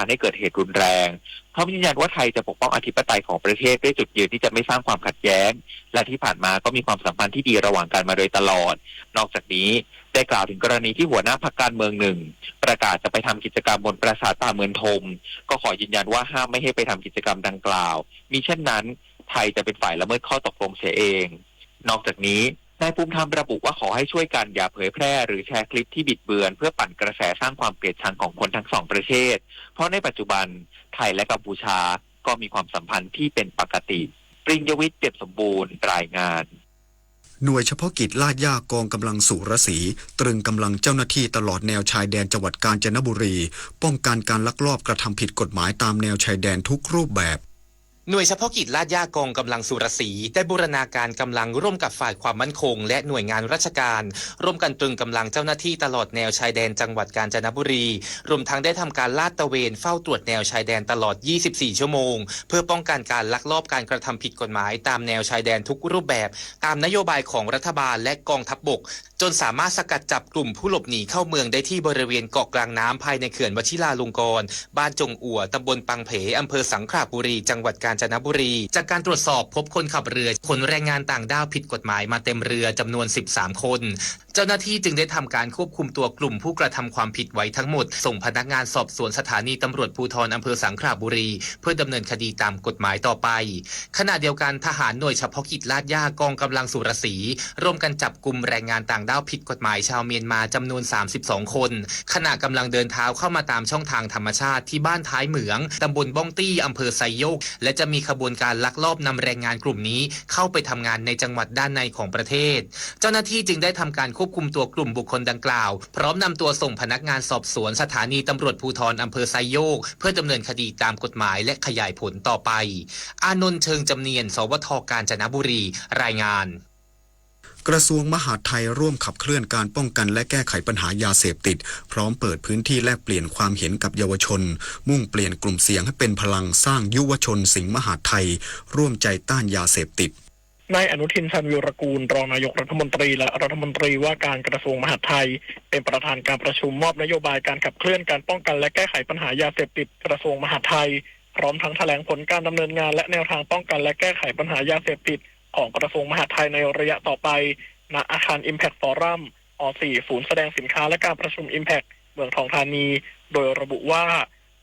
การให้เกิดเหตุรุนแรงพร้อมยืนยันว่าไทยจะปกป้องอธิปไตยของประเทศด้วยจุดยืนที่จะไม่สร้างความขัดแย้งและที่ผ่านมาก็มีความสัมพันธ์ที่ดีระหว่างกันมาโดยตลอดนอกจากนี้ได้กล่าวถึงกรณีที่หัวหน้าพรรคการเมืองหนึ่งประกาศจะไปทำกิจกรรมบนปราสาทตาเมืองธมก็ขอยืนยันว่าห้ามไม่ให้ไปทำกิจกรรมดังกล่าวมิเช่นนั้นไทยจะเป็นฝ่ายละเมิดข้อตกลงเสียเองนอกจากนี้นายภูมิธรรมระบุว่าขอให้ช่วยกันอย่าเผยแพร่หรือแชร์คลิปที่บิดเบือนเพื่อปั่นกระแสสร้างความเกลียดชังของคนทั้งสองประเทศเพราะในปัจจุบันไทยและกัมพูชาก็มีความสัมพันธ์ที่เป็นปกติปริญญวิทย์เจ็บสมบูรณ์รายงานหน่วยเฉพาะกิจลาดย่ากองกำลังสุรศรีตรึงกำลังเจ้าหน้าที่ตลอดแนวชายแดนจังหวัดกาญจนบุรีป้องกันการลักลอบกระทำผิดกฎหมายตามแนวชายแดนทุกรูปแบบหน่วยเฉพาะกิจลาดย่ากองกำลังสุรศรีได้บูรณาการกำลังร่วมกับฝ่ายความมั่นคงและหน่วยงานราชการร่วมกันตรึงกำลังเจ้าหน้าที่ตลอดแนวชายแดนจังหวัดกาญจนบุรีรวมทั้งได้ทำการลาดตระเวนเฝ้าตรวจแนวชายแดนตลอด 24 ชั่วโมงเพื่อป้องกันการลักลอบการกระทำผิดกฎหมายตามแนวชายแดนทุกรูปแบบตามนโยบายของรัฐบาลและกองทัพบกจนสามารถสกัดจับกลุ่มผู้หลบหนีเข้าเมืองได้ที่บริเวณเกาะกลางน้ำภายในเขื่อนวชิราลงกรณ์บ้านจงอั่วตำบลปังเพอำเภอสังขละบุรีจังหวัดกาญจนบุรีจากการตรวจสอบพบคนขับเรือขนแรงงานต่างด้าวผิดกฎหมายมาเต็มเรือจำนวน 13 คนเจ้าหน้าที่จึงได้ทำการควบคุมตัวกลุ่มผู้กระทำความผิดไว้ทั้งหมดส่งพนักงานสอบสวนสถานีตำรวจภูธรอำเภอสังขละบุรีเพื่อดำเนินคดีตามกฎหมายต่อไปขณะเดียวกันทหารหน่วยเฉพาะกิจลาดย่ากองกำลังสุรศรีร่วมกันจับกลุ่มแรงงานต่างด้าวผิดกฎหมายชาวเมียนมาจำนวน 32 คนขณะกำลังเดินเท้าเข้ามาตามช่องทางธรรมชาติที่บ้านท้ายเหมืองตำบลบ้องตี้อำเภอไซโยกและจะมีขบวนการลักลอบนำแรงงานกลุ่มนี้เข้าไปทำงานในจังหวัดด้านในของประเทศเจ้าหน้าที่จึงได้ทำการควบคุมตัวกลุ่มบุคคลดังกล่าวพร้อมนำตัวส่งพนักงานสอบสวนสถานีตำรวจภูธรอำเภอไซโยกเพื่อดำเนินคดีตามกฎหมายและขยายผลต่อไปอานนท์เชิงจำเนียนสวทกาญจนบุรีรายงานกระทรวงมหาดไทยร่วมขับเคลื่อนการป้องกันและแก้ไขปัญหายาเสพติดพร้อมเปิดพื้นที่แลกเปลี่ยนความเห็นกับเยาวชนมุ่งเปลี่ยนกลุ่มเสี่ยงให้เป็นพลังสร้างยุวชนสิงห์มหาดไทยร่วมใจต้านยาเสพติดนายอนุทินชาญวีรกูลรองนายกรัฐมนตรีและรัฐมนตรีว่าการกระทรวงมหาดไทยเป็นประธานการประชุมมอบนโยบายการขับเคลื่อนการป้องกันและแก้ไขปัญหายาเสพติดกระทรวงมหาดไทยพร้อมทั้งแถลงผลการดำเนินงานและแนวทางป้องกันและแก้ไขปัญหายาเสพติดของกระทรวงมหาดไทยในระยะต่อไปณอาคาร Impact Forum อ.4 ศูนย์แสดงสินค้าและการประชุม Impact เมืองทองธานีโดยระบุว่า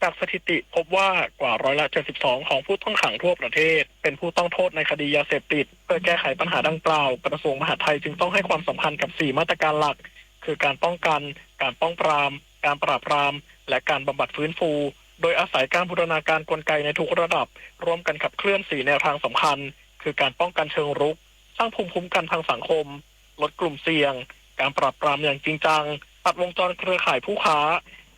จากสถิติพบว่ากว่า72%ของผู้ต้องขังทั่วประเทศเป็นผู้ต้องโทษในคดียาเสพติดเพื่อแก้ไขปัญหาดังกล่าวกระทรวงมหาดไทยจึงต้องให้ความสำคัญกับ4มาตรการหลักคือการป้องกันการป้องปรามการปราบปรามและการบำบัดฟื้นฟูโดยอาศัยการบูรณาการกลไกในทุกระดับร่วมกันขับเคลื่อน4แนวทางสำคัญคือการป้องกันเชิงรุกสร้างภูมิคุ้มกันทางสังคมลดกลุ่มเสี่ยงการปราบปรามอย่างจริงจังตัดวงจรเครือข่ายผู้ค้า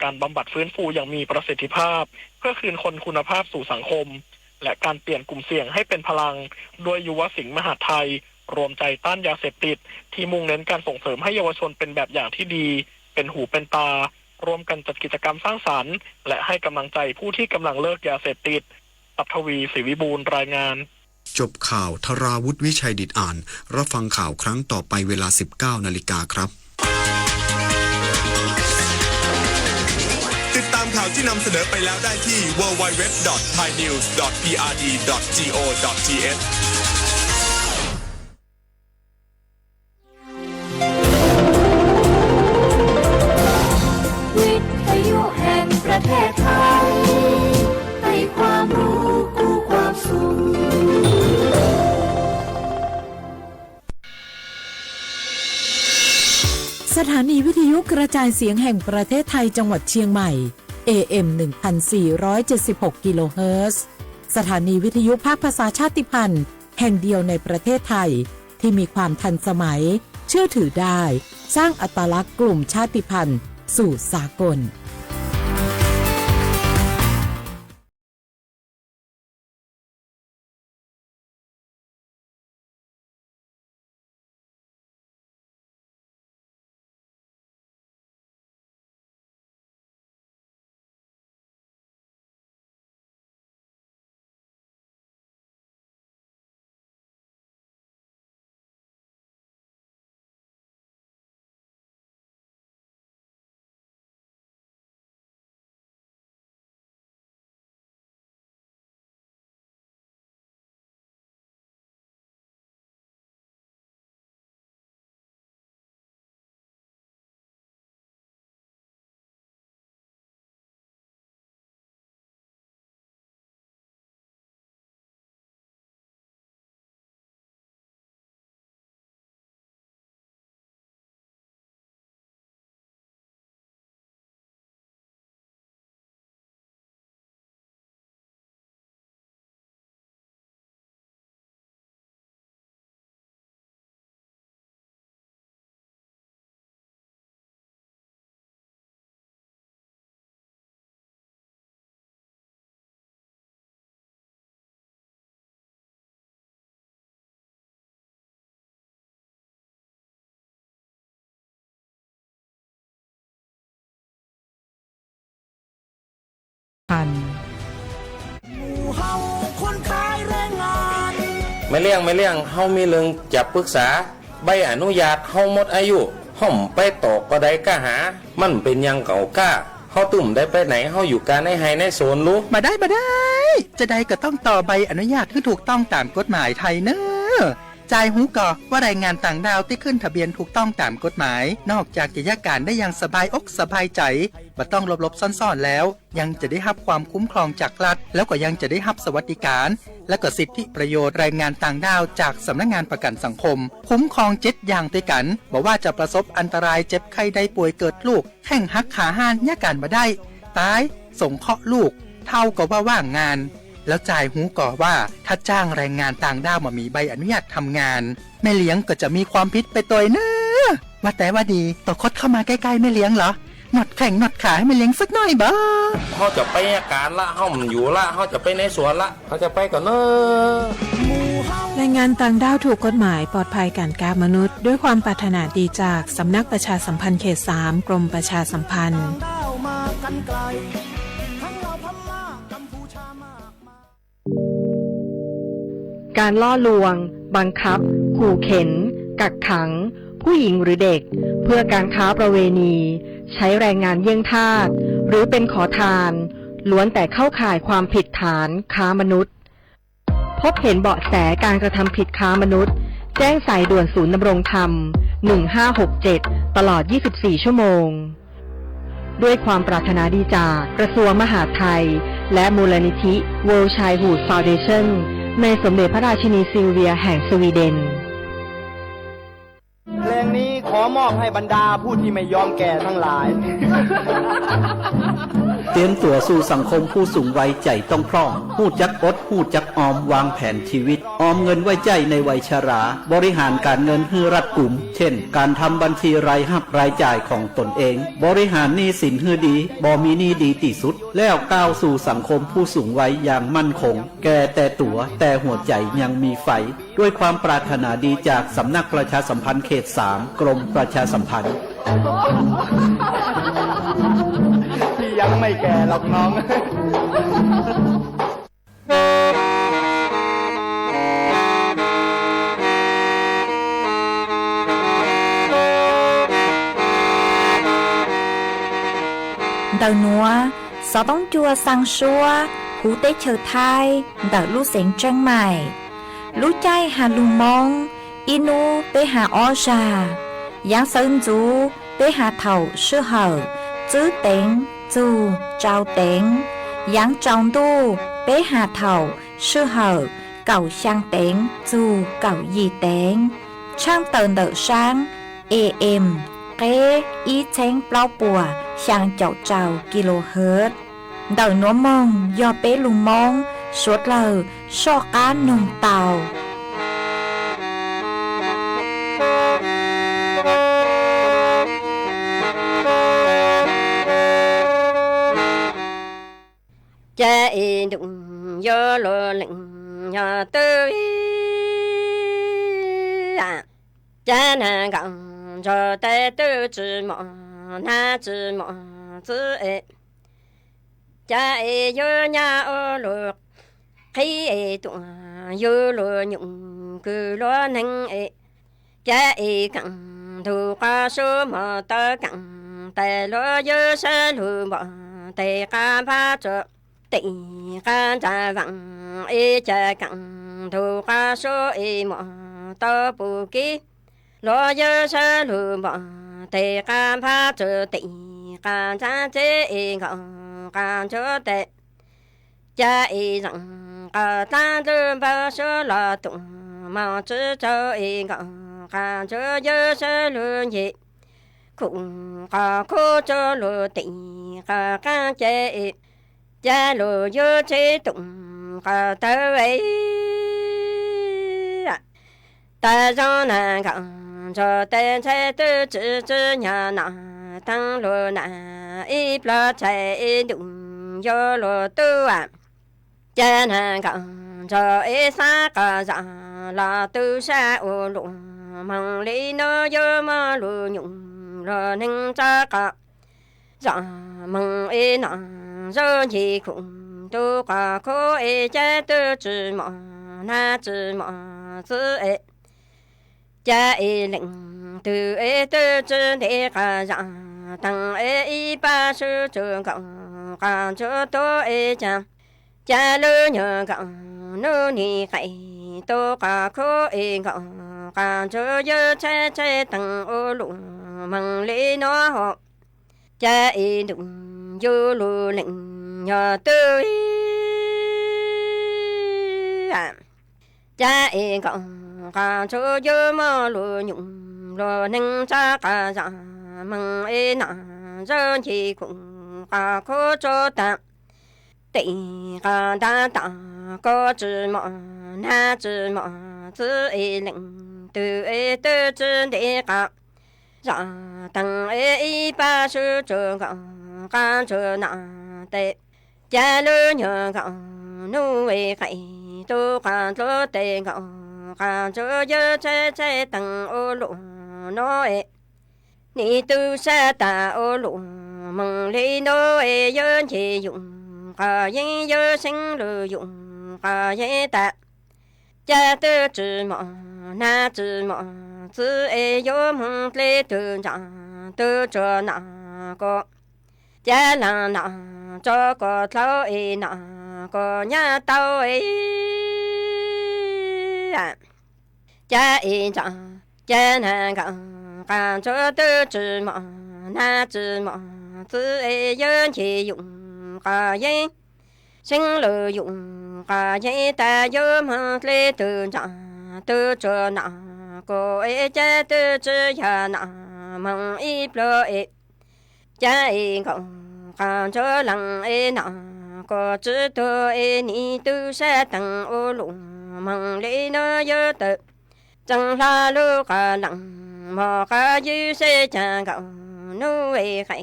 การบำบัดฟื้นฟูอย่างมีประสิทธิภาพเพื่อคืนคนคุณภาพสู่สังคมและการเปลี่ยนกลุ่มเสี่ยงให้เป็นพลังโดยยุวสิงห์มหาดไทยรวมใจต้านยาเสพติดที่มุ่งเน้นการส่งเสริมให้เยาวชนเป็นแบบอย่างที่ดีเป็นหูเป็นตาร่วมกันจัดกิจกรรมสร้างสรรค์และให้กำลังใจผู้ที่กำลังเลิกยาเสพติดปัทวีศรีวิบูลย์รายงานจบข่าวธราวุฒิวิชัยดิษฐ์อ่านรับฟังข่าวครั้งต่อไปเวลา 19 นาฬิกาครับติดตามข่าวที่นำเสนอไปแล้วได้ที่ www.thainews.prd.go.thวิทยุแห่งประเทศไทยให้ความรู้กู้ความสุขสถานีวิทยุกระจายเสียงแห่งประเทศไทยจังหวัดเชียงใหม่ AM 1476 กิโลเฮิรตซ์สถานีวิทยุภาคภาษาชาติพันธุ์แห่งเดียวในประเทศไทยที่มีความทันสมัยเชื่อถือได้สร้างอัตลักษณ์กลุ่มชาติพันธุ์สู่สากล พันธ์ ไม่เลี่ยงเฮามีเรื่องจะปรึกษาใบอนุญาตเฮาหมดอายุห่อมไปตอกก็ได้ก็หามันเป็นยังเก่ากล้าเฮาตุ่มได้ไปไหนเฮาอยู่การในไฮในโซนรู้มาได้จะได้ก็ต้องต่อใบอนุญาตที่ถูกต้องตามกฎหมายไทยเนอะจ่ายหูก่อว่าแรงงานต่างดาวที่ขึ้นทะเบียนถูกต้องตามกฎหมายนอกจากจะยาการได้อย่างสบายอกสบายใจบ่ต้องหลบซ่อนๆแล้วยังจะได้รับความคุ้มครองจากรัฐแล้วก็ยังจะได้รับสวัสดิการและก็สิทธิประโยชน์แรงงานต่างดาวจากสำนักงานประกันสังคมคุ้มครอง7อย่างด้วยกันบอกว่าจะประสบอันตรายเจ็บไข้ได้ป่วยเกิดลูกแข้งหักขาห้านยาการบ่ได้ตายส่งเคราะห์ลูกเท่ากับว่าว่างงานแล้วจ่ายหูก่อว่าถ้าจ้างแรงงานต่างด้าวมามีใบอนุญาตทำงานแม่เลี้ยงก็จะมีความผิดไปตัวเนอะว่าแต่ว่าดีต่อคดเข้ามาใกล้ๆแม่เลี้ยงเหรอหนอดแข่งหนอดขาให้แม่เลี้ยงสักหน่อยบ้าเขาจะไปการละเขาอยู่ละเขาจะไปในสวนละเขาจะไปก่อนเนอะแรงงานต่างด้าวถูกกฎหมายปลอดภัยการค้ามนุษย์ด้วยความปรารถนาดีจากสำนักประชาสัมพันธ์เขต 3 กรมประชาสัมพันธ์การล่อลวงบังคับขู่เข็นกักขังผู้หญิงหรือเด็กเพื่อการค้าประเวณีใช้แรงงานเยี่ยงทาสหรือเป็นขอทานล้วนแต่เข้าข่ายความผิดฐานค้ามนุษย์พบเห็นเบาะแสการกระทำผิดค้ามนุษย์แจ้งสายด่วนศูนย์ดำรงธรรม1567ตลอด24ชั่วโมงด้วยความปรารถนาดีจากกระทรวงมหาดไทยและมูลนิธิ World Childhood Foundation ในสมเด็จพระราชินีซิลเวียแห่งสวีเดนเพลงนี้ขอมอบให้บรรดาผู้ที่ไม่ยอมแก่ทั้งหลาย เตรียมตัวสู่สังคมผู้สูงวัยใจต้องพร้อมหู้จักอดหู้จักออมวางแผนชีวิตออมเงินไว้ใจในวัยชราบริหารการเงินให้รัดกุมเช่นการทำบัญชีรายรับรายจ่ายของตนเองบริหารหนี้สินให้ดีบ่มีหนี้ดีที่สุดแล้วก้าวสู่สังคมผู้สูงวัยอย่างมั่นคงแก่แต่ตัวแต่หัวใจยังมีไฟด้วยความปรารถนาดีจากสำนักประชาสัมพันธ์เขต 3 กรมประชาสัมพันธ์ที่ยังไม่แก่หรอกน้องĐợt nữa, sáu bóng chua sang xua, hú tế chờ thai, đợt lũ xén trăng mải. Lũ chay hà lù mong, inu bế hà o trà. Giáng sơn chú, bế hà thầu sư hở, chữ tên, chú, trao tên. Giáng trong tu, bế hà thầu sư hở, cầu sang tên, chú, cầu gì tên. Trang tờn đợt sáng, AM. Kế ý chén bao bùa sang chậu trào kHz. Đời nó mong do bé lùng mong suốt lờ so cá nồng tàu. Chạy đụng do lo lệnh nhà tư cha nàng gặng cho tay tư chỉ mỏ na chỉ mỏ chỉ cha yo nhà ô lục khi tụ yo lo nhung cứ lo nâng cha cẳng thu qua số mà ta cẳng tay lo yo sa lu mỏ tay ca pha cho tay ca cha vàng cha cẳng thu qua số mỏ ta bu ki lo yo sa lu mỏ tay ca pha cho tay ca cha chế ngọ ca cho tay cha rằng ca ta đưa ba số là tụng mà chứ cho ngọ ca cho yo sa lu nhị cũng ca cô cho lu tình ca ca chế cha lu yo chế tụng ca ta ấy ta cho nàng cho tên xe tư chữ nhà nọ tăng lô nà ít lo chạy đụng vô lô tư cha nàng cho ít xa cả dạ là tư xa ô lụ mong lý nó vô mà lụ nhụng rồi nâng cha cả dạ mong ít nọ 人一空都挂可爱家的芝麻那芝麻子哎，家一零都哎都知那个人，当哎一把手就讲，讲就多哎讲，家里人讲努力还都挂可爱讲，讲就有菜菜等我路梦里那好，家一路有路零要都啊，家一讲讲就有马路用路能扎个上梦哎那人一空把可做的。地个大大个芝麻，那芝麻子一零都一都知那个，让等一把手就讲干着那的，家里人讲努为海都干着的讲，干着有在等我路那哎，你都是大我路梦里那哎有钱用。个人有心路用个人的，家的芝麻那芝麻子哎有梦里都长都着那个，家人那这个头哎那个伢刀哎，家一张家那个干着的芝麻那芝麻子哎有钱用。个人心路用个人的有梦里都长都着那个一家都只有那梦一不一家一个看着人哎那个知道哎你都是等我路梦里那有的正拉路个人莫个有些讲个努为海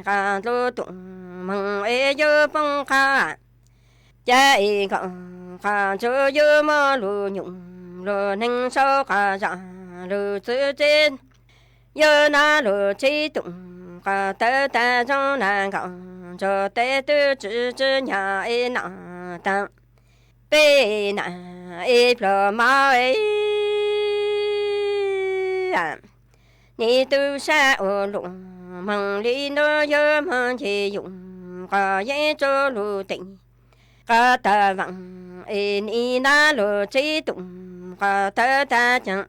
个路东梦哎有崩卡，家一个看着有马路用路能手个上路之间，有那路启动个得带中南港，就得都只伢哎那当，北南哎不马哎，你都是我路梦里那有梦去用。个人走路顶，个大王哎，你那路最动，个大大将，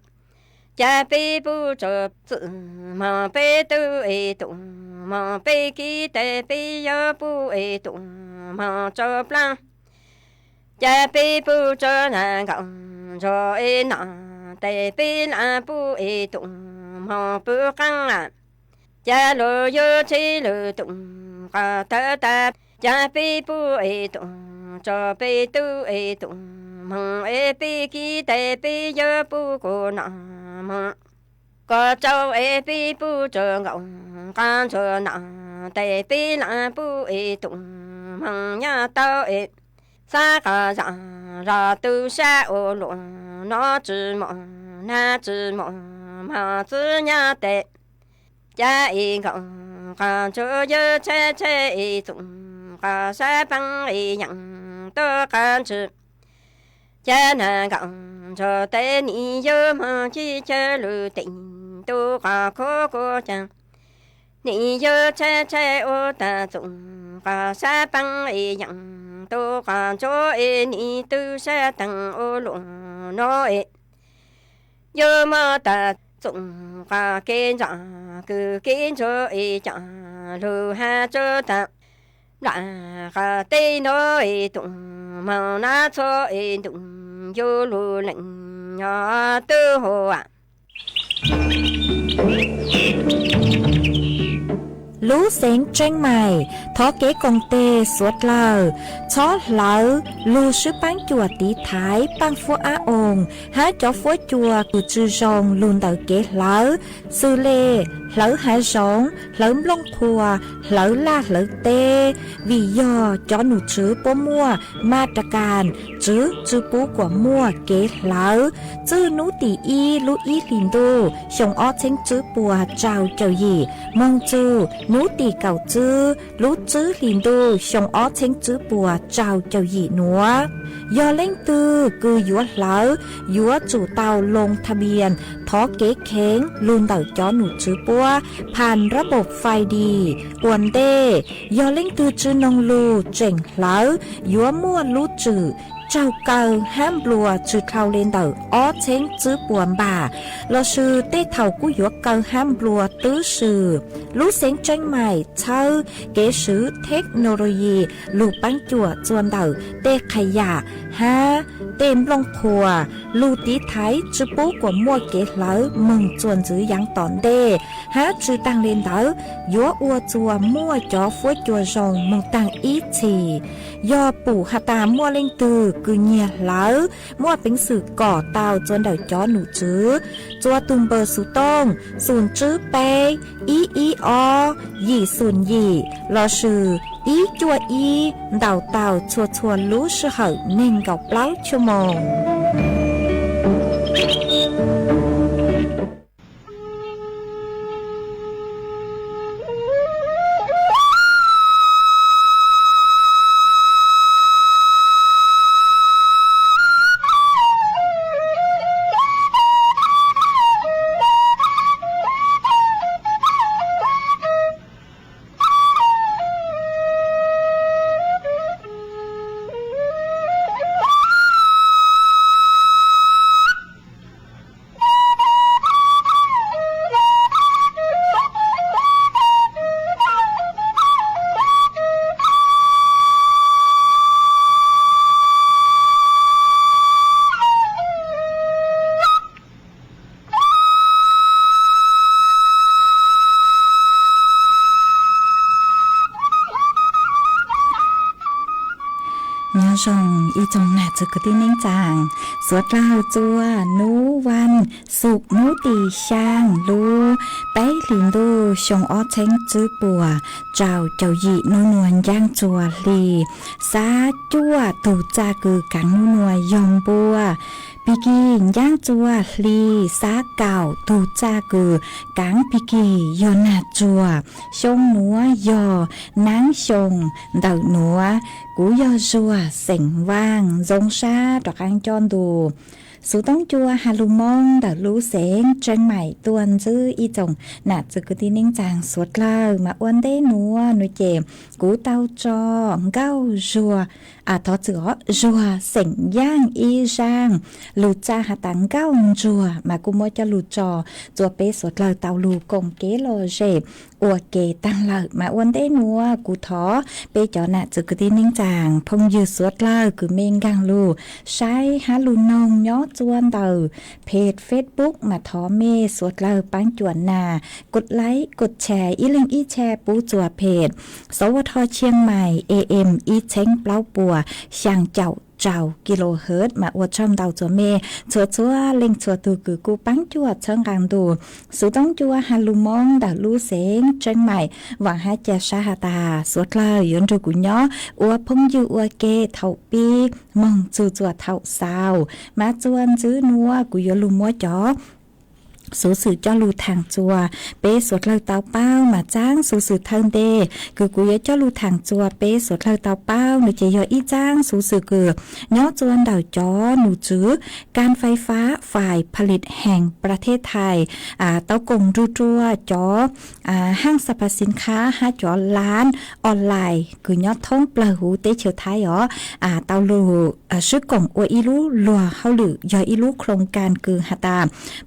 家背不着字，忙背都哎动，忙背给的背要不哎动，忙着不浪，家背不着那讲着哎那，的背那不哎动，忙不干啊，家路有车路动。个大大家背不会动，这背都会动，梦会背给的背也不过那么，个早会背不着我，干着那的背那不会动，梦呀都会，三个人ra都下我路，那只毛那只毛毛子呀的，家一个。看着有菜菜一种，个三帮一样的感觉。家那讲着对你有梦去这路顶，都个可过讲。你有菜菜我的种，个三帮一样都看着你都是等我路那哎，有么的。总个跟着个跟着一家路还着的，然后对那一动，忙那做一动，有路人呀都好啊。Lũ xén tranh mày, thó kế công tê suốt lờ, chó lỡ, lù sư bán chùa tí thái, bán phua á ồn, há cho phua chùa của chư rồng luôn tờ kế lỡ, sư lê, lỡ há rồng, lỡ lông thùa, lỡ la lỡ tê, vì do cho nụ chữ bố mua, ma trà càn, chữ bố của mua kế lỡ, chữ nụ tỷ y, lũ y lìn đô, xong ó chênh chữ bùa trao trao gì, mong chữ, นูตีเก่าจื้อรู้จื้อลินดูชงอ้อเชงจื้อปัวเจ้าเจ้าหยีหนัวยอเล่งตือคือยัวเหลายัวจู่เตาลงทะเบียนท้อเก๋เข็งลุนเต่าจ้อหนูจื้อปัวผ่านระบบไฟดีอวนเด้ยอเล่งตือจื้อนงลูเจ๋งเหลายัวมั่วรู้จื้อเจ้าเก่าห้ามบัวจื้อเท่าเลนเต่าอ้อเชงจื้อปวนบ่าเราชื่อเต้เท่ากู้ยัวเก่าห้ามบัวตื้อชื่อรู้เสียงใจใหม่เช่าเก๋ซื้อเทคโนโลยีลูกปังจั่วจวนเต่าเต้ขยะฮะเต็มลงพัวลูตีไทยจื้อปูกว่ามั่วเก๋เหลามึงจวนจื้อยังตอนเด้ฮะจื้อตังเลนเต่ายัวอัวจัวมั่วจ่อฟุ้ยจัวจงมึงตังอีทียอปู่หาตามั่วเล่งตือคือเงียเหลามั่วเป็นสื่อก่อเตาจวนเต่าจ้อหนูจื้อจัวตุงเบอร์สุต้งศูนย์จื้อเปอีอยี่ศูนย์ยี่รอชื่ออีจัวอีเต่าเต่าชัวรู้ชื่อเหอเน่งเก่าเปล่าชั่วโมงส่งอีจงหนาจุกที่นิ่งจางสวดเล่าจัวนูวันสุกนูตีช่างลูไปลินดูชงอ้อเช้งจื้อปัวเจ้าเจ้าหยีนูนวลย่างจัวลีซาจัวตูจากือกังนูนวลยองบัวปีกีย่างจัวลีซาเก่าตูจากือกังปีกียอนาจัวชงนัวยอนางชงเดาหนัวกูยอจัวเสียงว่างจงซาดอกอังจอนดูสูต้องจัวฮาลูมองเดารู้เสียงเชียงใหม่ตัวนจื้ออีจงหนาจึกที่นิ่งจางสวดเล่ามาอ้วนได้หนัวหนูเจมกูเต้าจอเก้าจัวทอจือจัวเสียงย่างอีจางลูจาหาตังเก้าจัวมากูโมจะลูจอจัวเปสวดเล่าเต้าลูกงเกโลเจอวเกตังเล่ามาอ้วนได้หนัวกูทอเปจอหนาจึกที่นิ่งจางพงยืดสวดเล่าคือเมงกังลูใช้ฮาลูนองย้อจวนเตอเพจ Facebook มาทอเมสวดเล่าปังจวนนากดไลค์กดแชร์อีลิงอีแชร์ปูจัวเพจสวทเชียงใหม่ AM อีเช้งเปล่าปัวช่างเจ้ากิโลเฮิรตซ์มาอวดช่องเตาจัวเมชัวเล็งชัวตูคือกูปังจัวเชิงกลางดูสูต้องจัวฮาลูมองดาลูเสงเชียงใหม่หวังให้เจชาฮาตาสวดเล่าย้อนดูกุญย้ออวพงยูอวเกเท่าปีมองจูจัวเท่าสาวมาจวนจื้อนัวกุยลูมัวจ๋อสูสื่อเจ้าลูทางจัวเป้สวดเล่าเตาเป้ามาจ้างสูสื่อเทิงเดคือกูยเจ้าลูทางจัวเป้สวดเล่าเตาเป้าหนูเจยออีจ้างสูสื่อเกือย่อจวนดาวจ้อหนูจื้อการไฟฟ้าฝ่ายผลิตแห่งประเทศไทยเต้ากงรูจัวจ้อห้างสรรพสินค้าห้าจ้อร้านออนไลน์คือย่อท้องเปล่าหูเตเฉียวไทยเต้าลูซื้อกงออีลูลัวเฮาหรือยออีลูโครงการคือหาตาม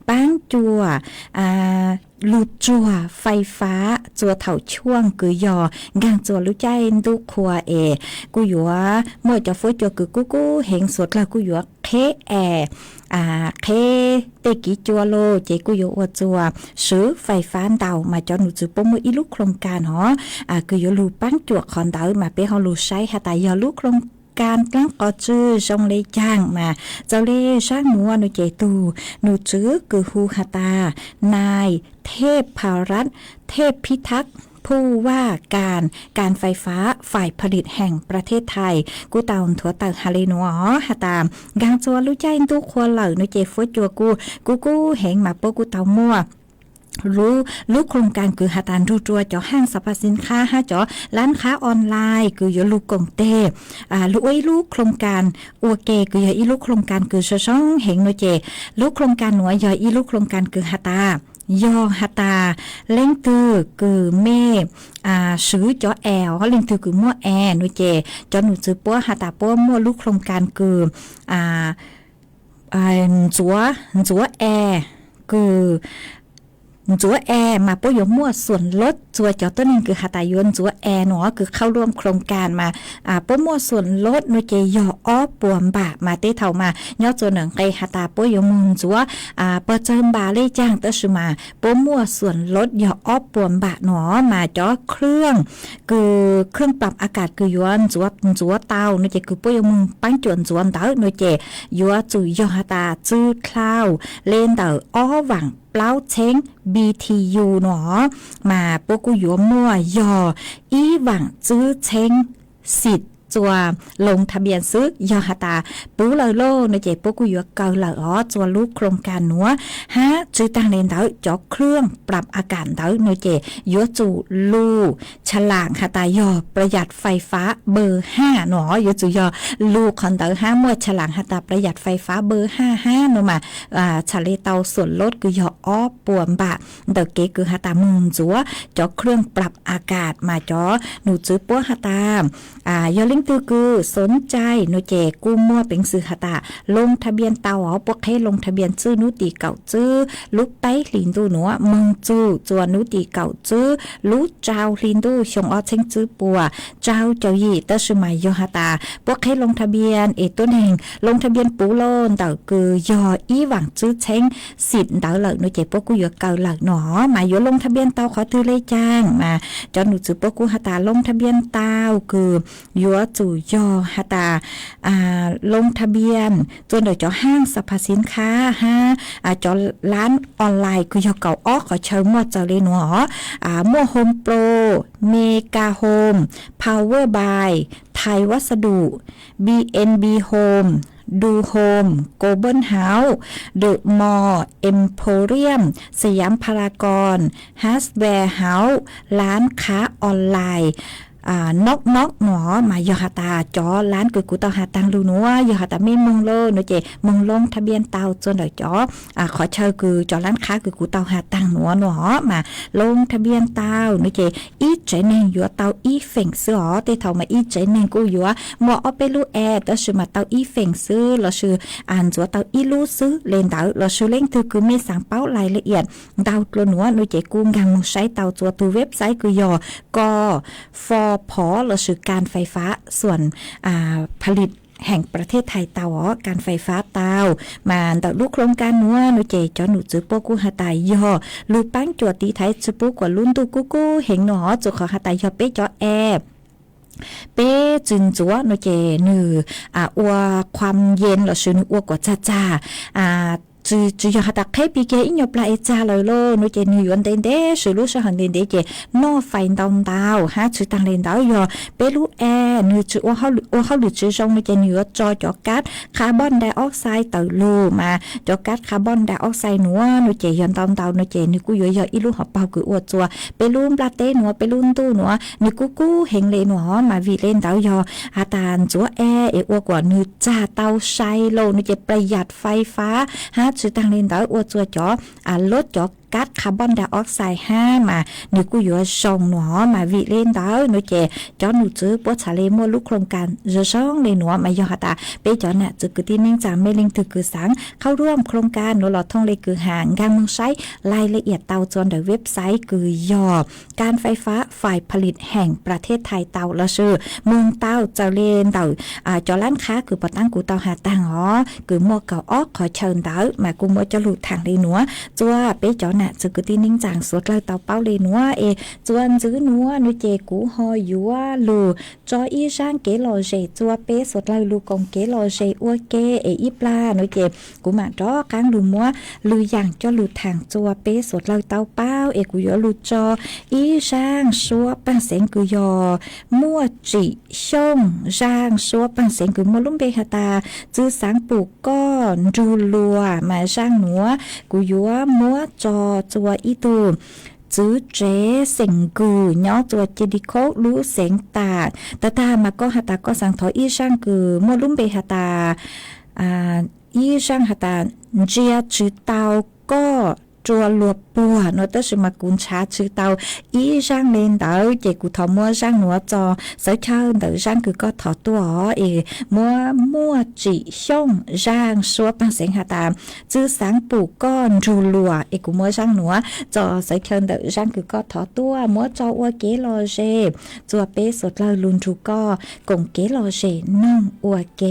ป้างจัวลูจัวไฟฟ้าจัวเถาช่วงกือยองางจัวลูใจดูครัวกูอยู่ว่าเมื่อจะฟื้นจัวกือกูเห็นสดแล้วกูอยู่เคเคเตกิจัวโลเจกูอยู่ว่าจัวซื้อไฟฟ้าเตามาจอหนูจือป้มอีลูกโครงการกูอยู่ลูปั้นจัวคอนเตามาเป็นฮอลูใช้หาตายอลูกโครงการตั้งก่อจื้อจงเลยจ้างมาเจ้าเล่ช่างหนูหนูเจตูหนูจื้อคือฮูฮาตานายเทพภารัตน์เทพพิทักษ์ผู้ว่าการไฟฟ้าฝ่ายผลิตแห่งประเทศไทยกูเตาถั่วเตาฮาเลนัวฮาตามกางจัวรู้ใจตู้ครัวเหล่าหนูเจฟัวจัวกูแหงมาโปกูเตามั่ว รู้โครงการคือหาตานรู้ตัวเจ้าห้างสรรพสินค้าหาเจ้าร้านค้าออนไลน์คืออยู่ลูกกงเต้ลูกโครงการอัวเกคืออยู่อีลูกโครงการคือช่องเหงโนเจลูกโครงการหน่วยอยู่อีลูกโครงการคือหาตายอหาตาเล่งคือเมซื้อจอแอลเขาเล่งคือมั่วแอโนเจจอหนูซื้อปัวหาตาปัวมั่วลูกโครงการคือจัวแอคือจัวแอมาปยมั่วส่วนลดจัวเจ้าต้นนึงคือหาตายวนจัวแอเนาะคือเข้าร่วมโครงการมาปมั่วส่วนลดโนเจยออ้อปวมบะมาเตเท่ามาย่อจัวหนังไกหาตาปยมุงจัวเปิดเจิมบาเลยจ้างเตชมาปมั่วส่วนลดยออ้อปวมบะเนาะมาจ่อเครื่องปรับอากาศคือยวนจัวเตาโนเจคือปยมุงปั้นจวนจัวเตาโนเจยัวจุยอหาตาจื้อคลาวเล่นเตาอ้อหวังเปล่าเช้ง BTU เนาะมาปกุยัวมั่วยออีหวังจื้อเช้งสิทธิ์จัวลงทะเบียนซื้อยอหาตาปูเลยโลในเจปกุยัวเกาเหล่อจัวลูกโครงการนัวฮะจื้อตั้งเลนเต๋อจอกเครื่องปรับอากาศเต๋อในเจยัวจูลูฉลางหาตายอประหยัดไฟฟ้าเบอร์5หนอยัวจูยอลูกคอนเต๋อ5มั่วฉลางหาตาประหยัดไฟฟ้าเบอร์55เนาะมาชะเลเตาส่วนลดคือยออ้อปวมบะเต๋อเกคือหาตามุงจัวจอกเครื่องปรับอากาศมาจอหนูจื้อปัวหาตายอลิงคือสนใจโนเจกู้มั่วเป็นซื้อหาตาลงทะเบียนเตาอ๋อปกให้ลงทะเบียนซื้อนุติเก่าซื้อลุกไปลินดูหนัวมึงจูจวนนุติเก่าซื้อลุเจ้าลินดูชงออเชงซื้อปัวเจ้าเจ้ายี่ตะสุมายโยหาตาปกให้ลงทะเบียนต้นแห่งลงทะเบียนปูโลนเต่าคือยออีหวังซื้อเชงสิทธิ์เต่าเหล่าโนเจปกูยเก่าหลักหนอมาโยลงทะเบียนเตาขอถือเลยจ้างมาจอหนูซื้อปกูหาตาลงทะเบียนเตาคือยัวจูยอหาตาลงทะเบียนจนโดยเจ้าห้างสรรพสินค้าเจ้าร้านออนไลน์คือยอเก่าอ้อขอเชิญมั่วเจ้าเลยหนัวมั่วโฮมโปรเมกาโฮมพาวเวอร์บายไทยวัสดุ BNB Home ดูโฮมโกลบอลเฮาส์เดอะมอลล์เอ็มโพเรียมสยามพารากอนฮัสแวร์เฮาส์ร้านค้าออนไลน์นกหนอมายอหาตาจอร้านกูเตาหาตังลูนัวยอหาตาไม่มงโลโนเจมงลงทะเบียนเตาจนโดยจอขอเชิญคือจอร้านค้ากูเตาหาตังหนอมาลงทะเบียนเตาโนเจอีเจนยัวเตาอีเฟ่งซื้อเตเท่ามาอีเจนกูยัวมอเอาไปลูแอแต่ชื่อมาเตาอีเฟ่งซื้อเราชื่อจัวเตาอีลูซื้อเลนเตาเราชื่อเล่งคือไม่สั่งเป้ารายละเอียดเตาตัวหนัวโนเจกูงังใช้เตาจัวตัวเว็บไซต์คือยอกฟอพอเราสื่อการไฟฟ้าส่วนผลิตแห่งประเทศไทยเตาการไฟฟ้าเตามาต่อลูกโครงการนัวโนเจจอหนูจื้อปกูหาตายยอลูกปั้งจวดตีไทยจื้อปกว่าลุ้นตูกูเห็นหนอจุขอหาตายยอเป๊จอแอบเป้จึงจัวโนเจนืออัวความเย็นเราชื่ออัวกว่าจ้าจะอยากตักให้ปีเกอินยปลาเอจ่าเลยโลโนเจนิยอนเดนเดสือลูกหันเดนเดเจนอไฟดาวดาวฮะชื่อตังเลนดาวยอเปลูแอนือจือว่าเขาหลุดจือจงโนเจนิยจอจอกัดคาร์บอนไดออกไซด์เตอลูมาจอกัดคาร์บอนไดออกไซด์หนัวโนเจยอนดาวโนเจนิกูยออีลูกหับเป่าคืออวดจัวเปลูปลาเต้หนัวเปลูตู้หนัวนิกูเฮงเลหนัวมาวีเลนดาวยออาตานจัวแออวกว่านือจ่าเตาไซโลโนเจประหยัดไฟฟ้าฮะชื่อตังเลนดาวอวดจัวจอลดจอก๊าซคาร์บอนไดออกไซด์5มาหนูกูอยู่ส่งหนอมาวิเล่นดาวหนูเจจอหนูจื้อปวดชาเลมัวลูกโครงการจะส่งในหนูมายอหาตาไปจอน่ะจื้อคือที่นิ่งจามไม่เล็งถือคือสังเข้าร่วมโครงการหนูหลอดท่องเลยคือห่างการมึงใช้รายละเอียดเตาจนโดยเว็บไซต์คือยอการไฟฟ้าฝ่ายผลิตแห่งประเทศไทยเตาละชื่อเมืองเตาเจ้าเลนเตาจอร้านค้าคือปตั้งกูเตาหาตังคือมัวเก่าออกขอเชิญเตามากูมัวจะหลุดทางเลยหนูจัวไปจอน่ะจื้อคือที่นิ่งจางสวดเลยเตาเป้าเลยหนูจวนจื้อหนูหนูเจกูหอยอยู่ว่าลูจออีช่างเกลอเจจัวเป้สวดเลยลูกงเกลอเจอัวเกอีปลาหนูเจกูมาดอกกลางลูมัวลูอย่างจอลูทางจัวเป้สวดเลยเตาเป้ากูยอลูจออีช่างซัวปังเสียงกูยอมั่วจิช่งช่างซัวปังเสียงกูมัวลุ่มเบหตาจื้อสังปลูกก้อนรูลัวมาช่างหนูกูยัวมัวจอ จัวอีตูจื้อเจเสิงกูย่อจัวเจดิโครู้เสียงตาตาตามาก็หาตาก็สั่งถอยอีช่างคือมลุ่มเบหาตาอีช่างหาตาเจียจื้อเตาก็จัวลัวปัวโนตสมากุนชาชื่อเตาอีช่างเลนเตาเจกูทอมัวช่างหัวจอเสยเชิงเตาช่างคือก็ถอตัวมัวจีช่องช่างชัวปังเสียงหาตามจื้อสังปูก้อนรูลัวกูมัวช่างหนัวจอเสยเชิงเตาช่างคือก็ถอตัวมัวจออัวเกลอเจจัวเป้สดลาลุนทูก็กงเกลอเจน้องอัวเก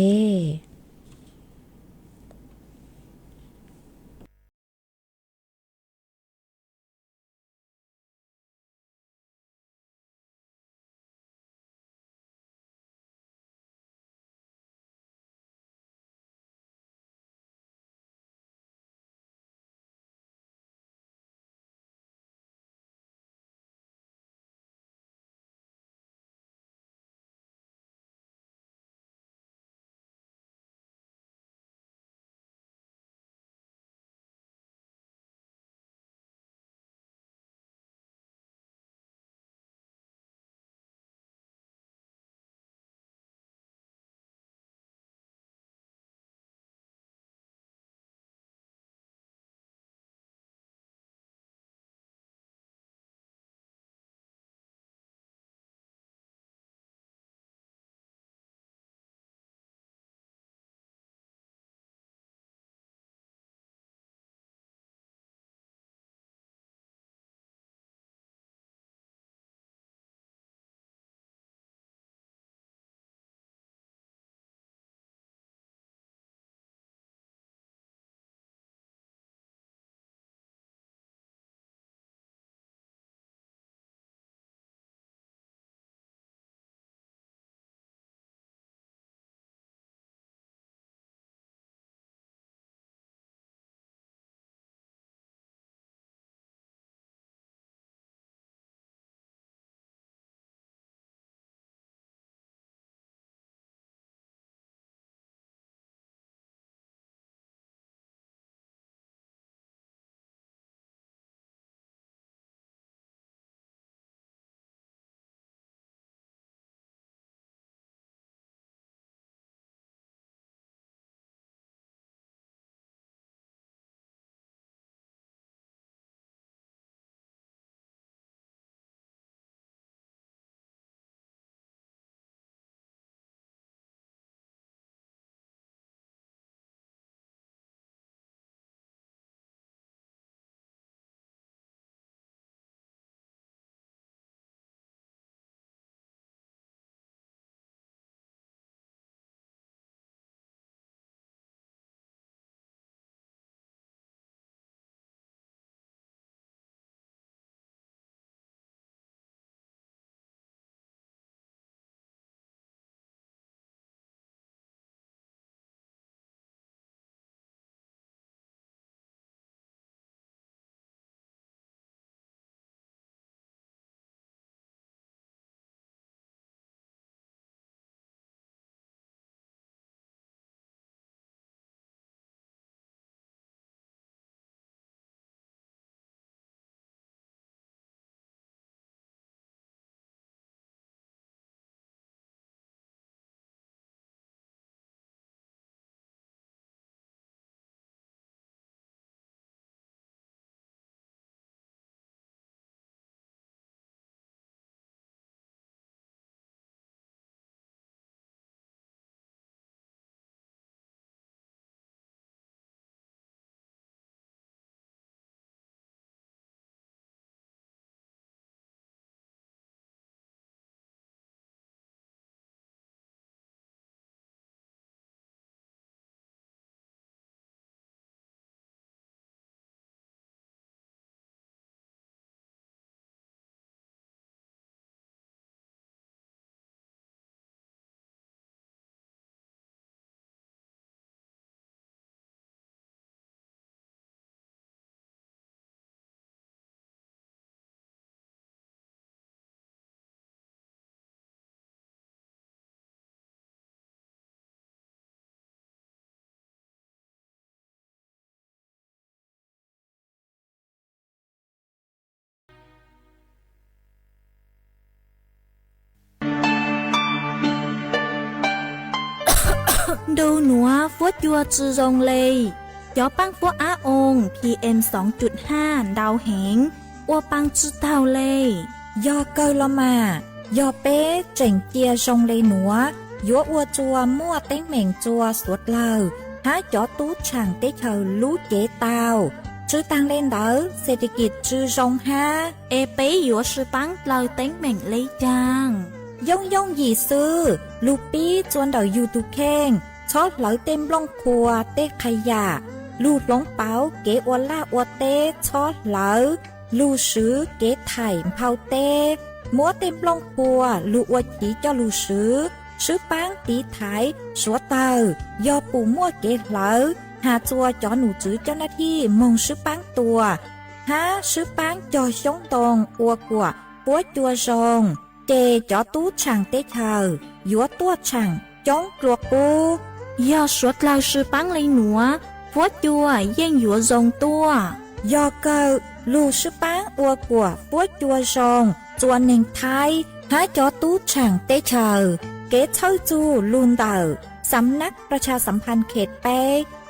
đầu núa phốt chua chư rong lây gió băng phốt á ong PM 2.5 đào hẻng ua băng chư tàu lây do cơ lo mà do bé chỉnh chia rong lây núa gió ua chua mua tiếng mèn chua suốt lờ há chó tú chẳng tế thờ lú chế tàu chư tăng lên đỡ sẽ đi kịp chư rong ha e bế gió sư băng lờ tiếng mèn lấy chàng dông gì sưลูปี้จวนเดาอยู่ตุแข้งชอบเหลาเต็มล่องครัวเต้ขยะลูดหลงเป๋าเก๋อวล่าอวเต้ชอบเหลาลูซื้อเก๋ไถ่เผาเต้มัวเต็มล่องครัวลูอวจีเจ้าลูซื้อปังตีไถ่สัวเตายอปูมัวเก๋เหลาหาจัวจอหนูจื้อเจ้าหน้าที่มงซื้อปังตัวหาซื้อปังจอชงตรงอวกัวปัวจัวซงเจจอตู้ช่างเต้เธอยัวตัวช่างจ้องกลัวกูยอสวดเราซื้อปังเลยหนัวฟัวจัวเย่งยัวซงตัวยอเกอลูซื้อปังอัวกัวฟัวจัวซงจวนหนึ่งไทยหาจอตู้ช่างเต้เธอเก๋เช่าจูลุนเตอสำนักประชาสัมพันธ์เขตเป้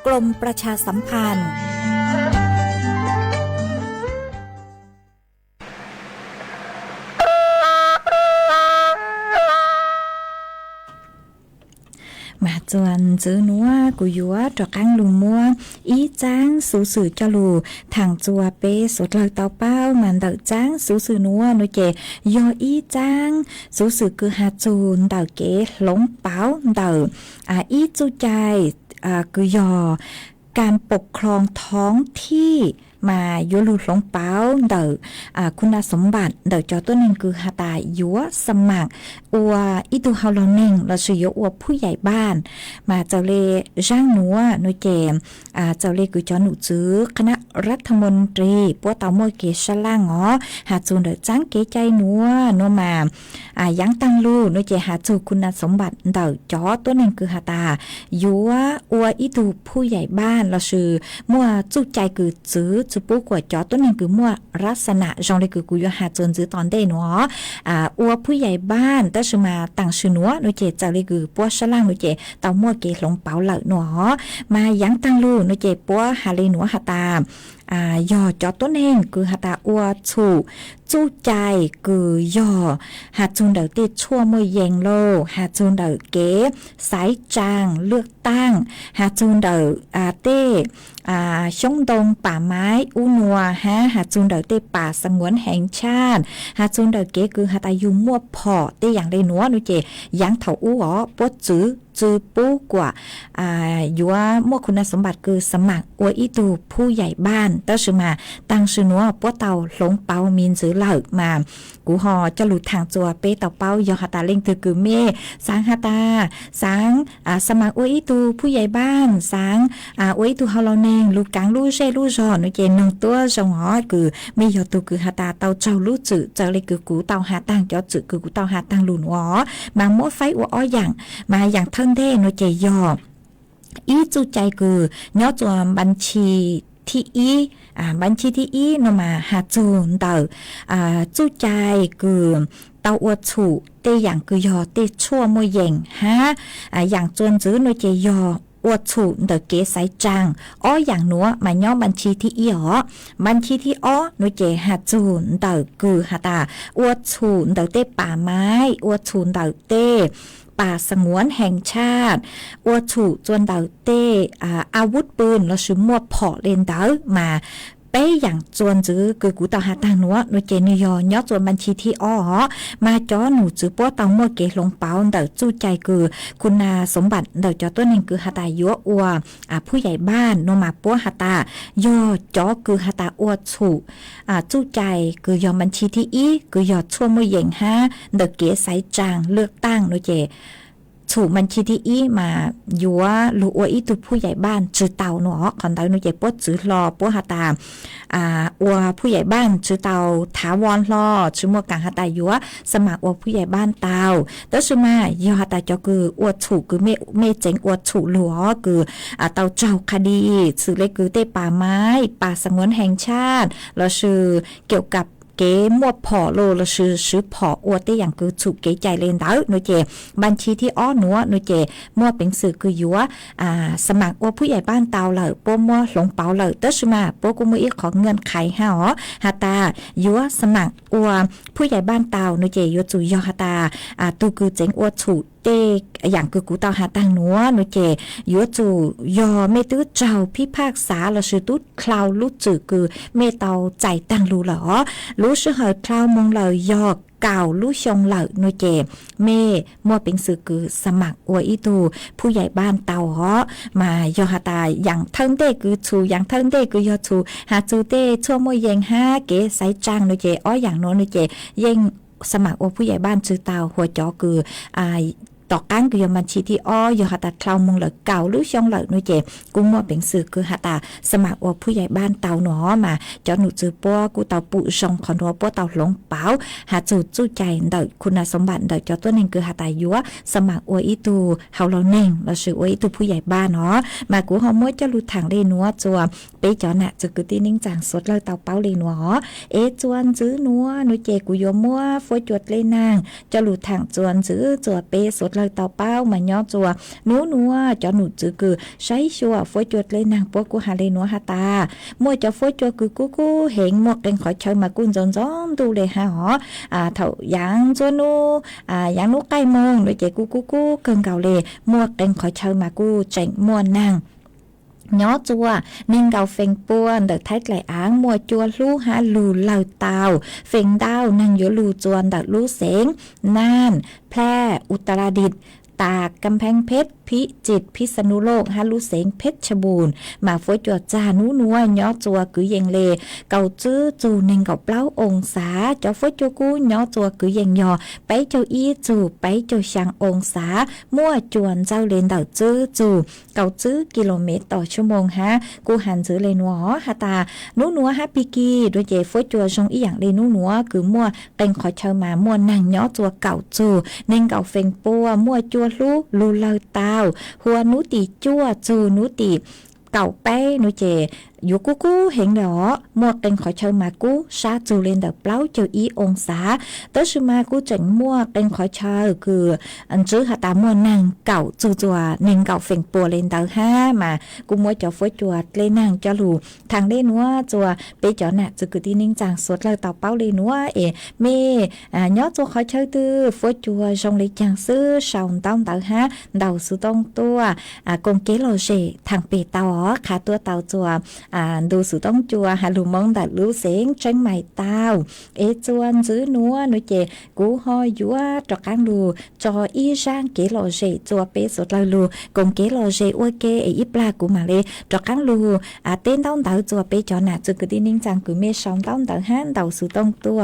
กรมประชาสัมพันธ์มาจวนจื้อนัวกุยัวจอกังลุงมัวอีจ้างสูสื่อจลูทางจัวเปสดเลยเตาเป้ามันเดาจ้างสูสื่อนัวนุเจยออีจ้างสูสื่อคือหาจูนเดาเก๋หลงเป้าเดาอีจูใจคือยอการปกครองท้องที่มายัวลูหลงเป้าเดาคุณสมบัติเดาจอตัวหนึ่งคือหาตายัวสมัครอัวอีตูเฮาลอนึงเราชื่ออัวผู้ใหญ่บ้านมาเจ้าเลร่างหนัวหนูเจมเจ้าเลคือจอหนูจื้อคณะรัฐมนตรีปัวเตามัวเกชล่างอ๋อหาจูนเดาจ้างเกใจหนัวนัวมายังตั้งลูหนูเจหาจูคุณสมบัติเดาจอตัวหนึ่งคือหาตายัวอัวอีตูผู้ใหญ่บ้านเราชื่อมัวจูใจคือจื้อจุปูกว่าจอตัวหนึ่งคือมัวลักษณะจองเลยคือกูยหาจูนจื้อตอนได้หนัวอัวผู้ใหญ่บ้านแต่ชื่อมาต่างชื่อหนัวหนูเจเจ้าเลยคือปัวชล่างหนูเจเตามัวเกหลงเป๋าเหล่าหนัวมายังตั้งลูหนูเจปัวหาเลยหนัวหาตายอจอต้นเองคือหาตาอัวชูจู้ใจคือยอหาจูนเดาเตชั่วมือเยงโลหาจูนเดาเก๋สายจางเลือกตั้งหาจูนเดาเต้ช่องดงป่าไม้อุนัวหาจูนเดาเต้ป่าสงวนแห่งชาติหาจูนเดาเก๋คือหาตายุมัวพอเต้อย่างได้หนัวหนูเจยังเถาอู้อ๋อปวดจื้อปูกว่ายัวมั่วคุณสมบัติคือสมัครอัวอีตูผู้ใหญ่บ้านเต้าชื่อมาตั้งชื่อนัวปัวเตาหลงเปามีนซื้อเหล่ามากูหอจะหลุดทางจัวเป้เตาเป้ายอหาตาเล่งคือเมสางหาตาสางสมัครอัวอีตูผู้ใหญ่บ้านสางอัวอีตูเฮาเราเนงลูกกังลูเช่ลูจอหนูเจนงตัวจงหอคือไม่ยอตูคือหาตาเตาเจ้าลูจื้อเจ้าเลยคือกูเตาหาตังจอจื้อคือกูเตาหาตังลุนหอมามั่วไฟอัวอ้ออย่างมาอย่างเทิงเท่หนูเจยออีจูใจคือเนาะจวบัญชีที่บัญชีที่นมาหาจูนเตาจูใจคือเตาอวดฉูเตอย่างคือยอเตชั่วมวยเย่งอย่างจวนจื้อหนูเจยออวดฉูเดเกสายจังอ้ออย่างหนัวมาย่อบัญชีที่อีอ๋อบัญชีที่อ้อหนูเจหาจูนเดคือหาตาอวดฉูเดเตป่าไม้อวดฉูเดเตป่าสงวนแห่งชาติอัวถูจวนเดาเต้อาวุธปืนเราชื่อมัวพอเลนเดามาเป้อย่างจวนจื้อคือกูเตาหาตังหนัวหนูเจนิยอยอจวนบัญชีที่อ้อมาจอหนูจื้อป้อเตามัวเกลงเปาเดาจู้ใจคือคุณสมบัติเดาจอตัวหนึ่งคือหาตายัวอัวผู้ใหญ่บ้านโนมาป้อหาตายอจอคือหาตาอัวถูจู้ใจคือยอบัญชีที่อีคือยอชั่วมือเย่งเดาเกสายจางเลือกตั้งหนูเจถูกบัญชีที่อีมายัวลูอวอีตุผู้ใหญ่บ้านจื้อเตาเนาะคอนเตาหนูเจ็บปวดจื้อรอปวดหาตาอวผู้ใหญ่บ้านจื้อเตาถาวรรอชื่อมัวกลางหาตายัวสมัครอวผู้ใหญ่บ้านเตาแต่ชื่อมายอหาตาจอคืออวถูกคือเมเจงอวถูกหลัวคือเตาเจ้าคดีสื่อเล็กคือเตป่าไม้ป่าสงวนแห่งชาติแล้วชื่อเกี่ยวกับ给莫跑路了是跑我的样个处给ใจเล่นดาวหนูเจบัญชีที่อ้อหนูหนูเจมัวเป็นสื่อคืออยู่ว่าสมัครว่าผู้ใหญ่บ้านเตาเลยปัวมัวหลงเปาเลยเตชมาปัวกูมืออีกของเงินไขหาอ๋อฮาตาอยู่ว่าสมัครว่าผู้ใหญ่บ้านเตาหนูเจอยู่จู่ยอฮาตาตูคือเจ๋งว่าถูเตอย่างคือกูเตาหาตังหนูหนูเจอยู่จู่ยอไม่ตื้อเจ้าพิพากษาละชื่อตุ้คลาวรู้จื่อคือเมเตาใจตังรู้เหรอรู้ชื่อเหอคลาวมงเลยยอกเก่าลู่ชงเหล่าหนูเจเม่มัวเป็นสื่อคือสมัครอวยอีตูผู้ใหญ่บ้านเตาเหาะมายอฮาตาอย่างเทิงเต้คือชูอย่างเทิงเต้คือยอชูหาจูเต้ชั่วโมยเยงห้าเก๋ใส่จังหนูเจอ้ออย่างโน้นหนูเจเย่งสมัครอวยผู้ใหญ่บ้านชื่อเตาหัวจอคือต่อการคือบัญชีที่อ้อยหาตาคลาวมงเหลือเก่าหรือช่องเหลือหนูเจกูมัวเป็นสื่อคือหาตาสมัครว่าผู้ใหญ่บ้านเตาหนอมาจอหนูจือปัวกูเตาปุชงขอนรัวปัวเตาหลงเปาหาจูจูใจเดยคุณสมบัติเดยจอตัวนึงคือหาตายัวสมัครอวยอีตูเฮาเราเน่งเราชื่ออวยอีตูผู้ใหญ่บ้านเนาะมากูเฮามัวจะรู้ทางเลยนัวจัวไปจอน่ะจะคือตีนิ่งจางสดเลยเตาเป้าเลยนัวจวนจื้อนัวหนูเจกูยัวมัวฝอยจวดเลยนางจะรู้ทางจวนจื้อจัวเปสดเลยเตาเป้ามาย่อจัวนัวจอหนูจือคือใช้ชัวฝอยจวดเลยนางปัวกูหาเลยนัวหาตามัวจะฝอยจวดคือกูเห็นหมวกเก่งขอเชิญมากุนจอนดูเลยฮะหอเถ่ายังจวนนูยังนูใกล้มงโดยเจกูเกินเก่าเลยหมวกเก่งขอเชิญมากูเจ๋งมัวนางnhỏ chua nên gạo phèn buồn được thấy lại áng mùa chua lú há lù lầu tàu phèn đau năng giữa lù chuồn được lú xén nan แพร่อุตรดิตถ์ตากกำแพงเพชรพิจิตรพิษณุโลกฮาลุเสงเพชรบูรณ์มาฝอยจวดจานูนัวย่อจัวกือเยงเลเก่าจื้อจูเน่งเก่าเปล่าองศาจอฝอยจัวกูย่อจัวกือเยงยอไปเจ้าอีจูไปเจ้าช่างองศามั่วจวนเจ้าเลนเดาจื้อจูเก่าจื้อกิโลเมตรต่อชั่วโมงฮะกูหันจื้อเลนัวฮาตานูนัวฮะปีกีโดยเจฝอยจัวชงอีอย่างเลนูนัวคือมั่วเป็นขอเชิญมามั่วนั่งย่อจัวเก่าจูเน่งเก่าเฟงปัวมั่วจัวลูเลาตาวหัวนูตีจั่วจูนูตีเก่าไปนูเจอยู่กูเห็นหรอมัวเป็นขอเชิญมากูซาจูเลนเดอเปล่าเจออีองศาเตอร์มากูจังมัวเป็นขอเชิญคืออันจื้อหาตามัวนางเก่าจูจัวเน่งเก่าเฟ่งปัวเลนเดอห้ามากูมัวจะฝอยจัวเลนางจะลูทางเล่นัวจัวไปจอน่ะจะคือที่นิ่งจางสดเลยเต่าเป้าเลนัวเมย้อจัวขอเชิญตื้อฝอยจัวจงเลยจางซื้อสาวต้องเต่าห้าเดาสุต้องตัวกงเกโลเจทางเปเต่าขาตัวเต่าจัวดูสุต้องจัวหาลุมงดัดรู้เสียงจังใหม่ตาวจวนซื้อนัวหนูเจกูหอยยัวจอกางลูจออีร่างเกลอเจจัวเปสดลาลูกงเกลอเจอวยเกอีปลากูมาเลยจอกางลูเต้นต้องเต่าจัวเปจอหนาจุกตีนิ่งจังกูเมสองต้องเต่าห้านเต่าสุต้องตัว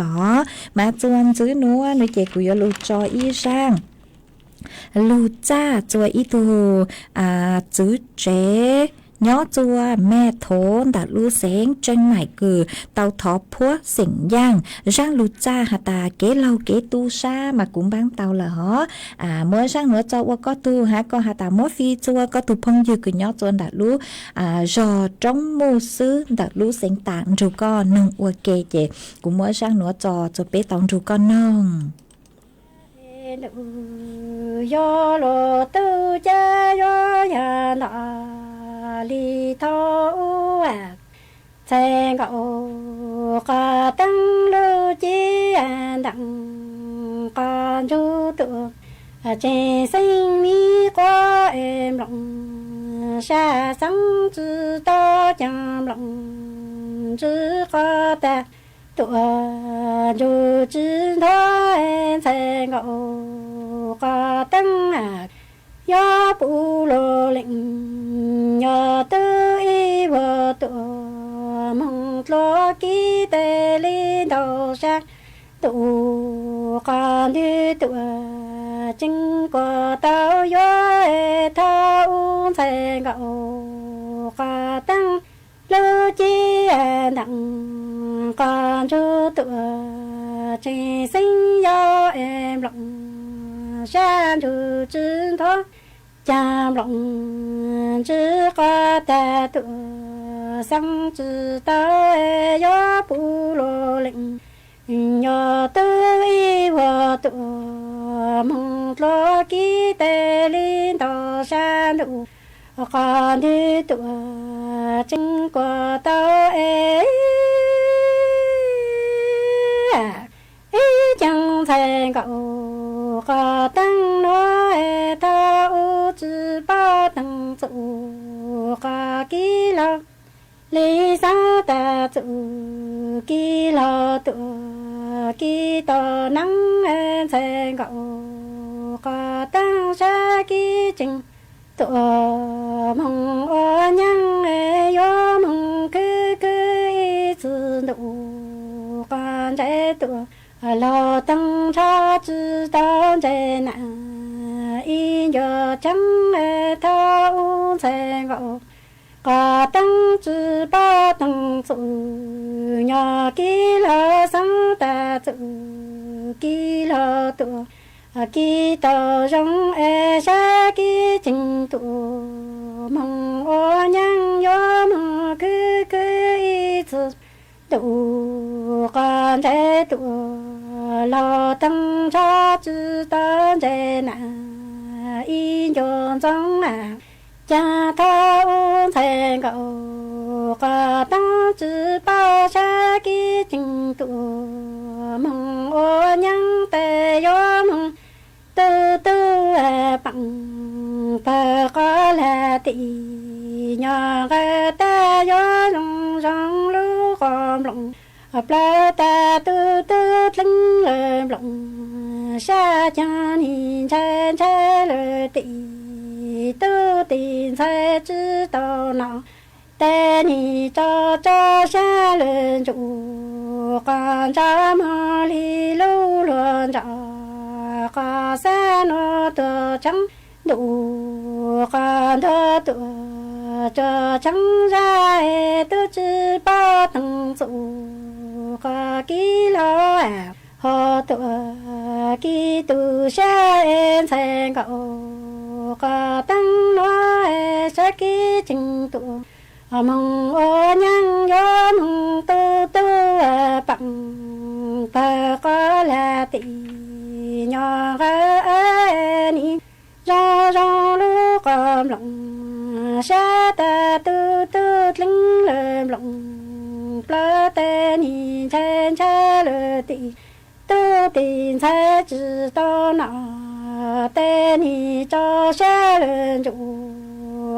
มาจวนซื้อนัวหนูเจกูยลูจออีร่างลูจ้าจัวอีตูจื้อเจย้อจัวแม่โถนดัดลู่เสงจังใหม่คือเตาทอพัวสิงย่างร่างลูจ้าหาตาเก๋เราเก๋ตูซามากุ้งบ้างเตาเหรอเมื่อร่างเหนือจอว่าก็ตูฮะก็หาตามัวฟีจัวก็ตูพงยือคือย้อจวนดัดลู่รอจ้องมูซื้อดัดลู่เสงต่างจูก็นึ่งอวเกเจกุ้งเมื่อร่างเหนือจอจะเป๊ะตองจูก็น้องยอโลตูเจยอยาลาลีทอวักแสงก็กะตั้งลูจีดังกะจูตัวเจสิงมีก็หลงชาสังจือต่อจำหลงจือก็แต่ตัวจูจือทอแสงก็กะตั้งยอปูโลลิงยอตืออีวตัวมงโลกีเตลิโดชักตัวกันดีตัวจิงก็เต้ายอเท้าแสงก็กะตั้งลูจีดังกันจูตัวจีสิงยอหลง山竹枝头，江龙枝花带多，想知道要不罗林， nhớ tới vợ tụ mong lo ký tê linh tàu xa nụ còn đi tụ chân của tao ấy chẳng thành cậu có tăng nói thao chỉ bao tăng tụ có ký lo lý sa ta tụ ký lo tụ ký to nắng thành cậu có tăng sa ký trình tụ mong ô nhang yo mong cứ ý sự nụ con trái tụ lo tăng cha chữ tăng trái nà in yo chẳng thao thành cậu có tăng chữ ba tăng sự nhỏ ký lo sáng ta tự ký lo tự ký tàu rong sa ký trình tụ mong ô nhang yo mong cứ ý sự tụ con trái tụ lo tăng cha chữ tăng trái nà in yo chẳng à cha thao thành cậu có tăng chữ bao sa ký trình tụ mong ô nhang tê yo mong tư bằng bờ có là tị nhỏ cái ta yo rong rong lu con lồng bờ ta tư linh lồng sa cha ni cha le tị tư tình sai chữ tao nào tê ni cho xa lên trụ con cha mà li lu luôn cho có xa nó tờ trắng đủ con thơ tựa cho trắng ra tư chữ bao thằng trụ có ký lo họ tựa ký tu xa em thành cậu có tăng nói sẽ ký trình tụ mong ô nhang gió mong tư bằng bờ có là tị nhỏ gái ni do lu cầm lòng sa ta tư linh lem lòng plơ tên ni chen cha lơ tị tư tình sai chữ to nọ tên ni cho xa lên trụ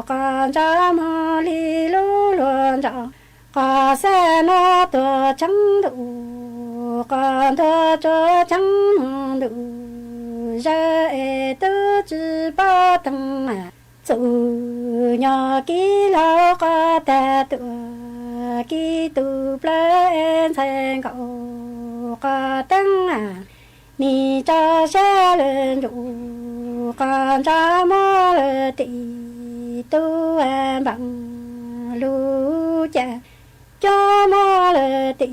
con cha mà li lu luôn cho có xe nó tựa trắng đủ con thơ cho trắng đủ giờ tư chữ bao tăng à chữ nhỏ ký lo có ta tựa ký tu plơ en thành cậu có tăng à ni cho xe lên trụ con cha mò lơ tị tu bằng lu cha cho mò lơ tị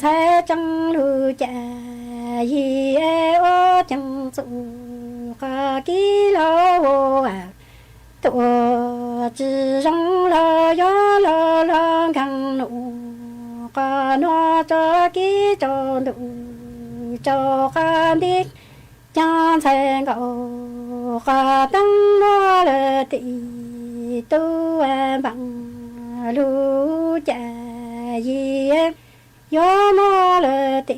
sai chẳng lu cha yi ô chẳng su có ký lo à tu chỉ rong lo yo lo khang nụ có nó cho ký cho nụ cho con biết cho thành cậu có tăng nó lơ tị tu bằng lu cha gì gió nó lơ tị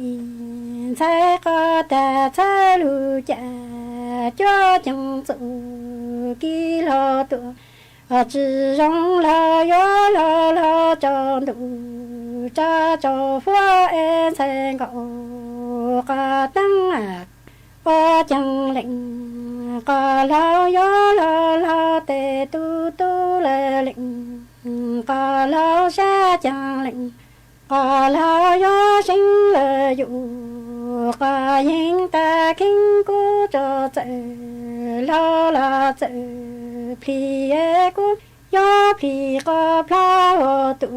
sai có ta sai lu cha cho chẳng sự ký lo tựa chỉ rong lo gió lo cho đủ cho phó em thành cậu có tăng à có chẳng lệnh có lao gió lo tê tu lệ lệnh có lao xa chẳng lệnh có lao gió sinh lệ dụ có những ta kinh cố cho chạy lo là chạy phi cố gió phi có plau tụ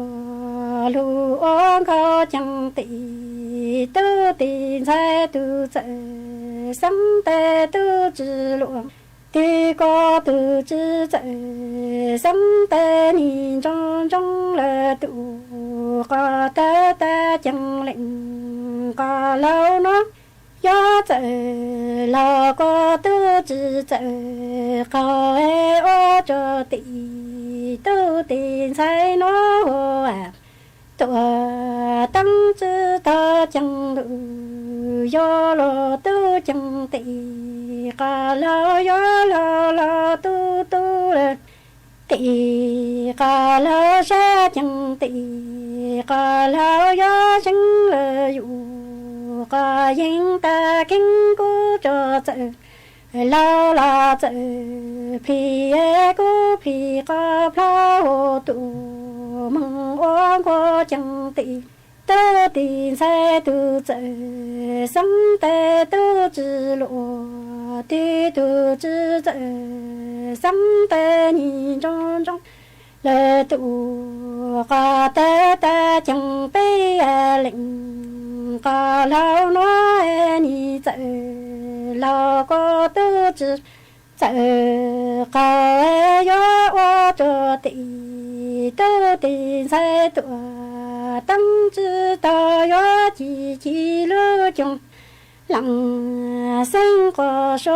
lu ôn có chẳng tị tư tình sai tu chạy sắm tê tu chỉ luồng 地高度之走，三百年中中了度，高得的精灵高楼呢，要走老高度之走，高爱我着地都定在哪啊？多当知道江路，要路都江地，高楼要楼都都了，地高楼山江地，高楼要升了有，高应的经过着走。老老走，皮古皮高飘渡，梦望过江地，都定在都走，生的都知路，地都知走，生的你中中。了都高的江北岭，高老那你走，老高都知走，高要我着地都定在多，当知道要几几路中，让生活说。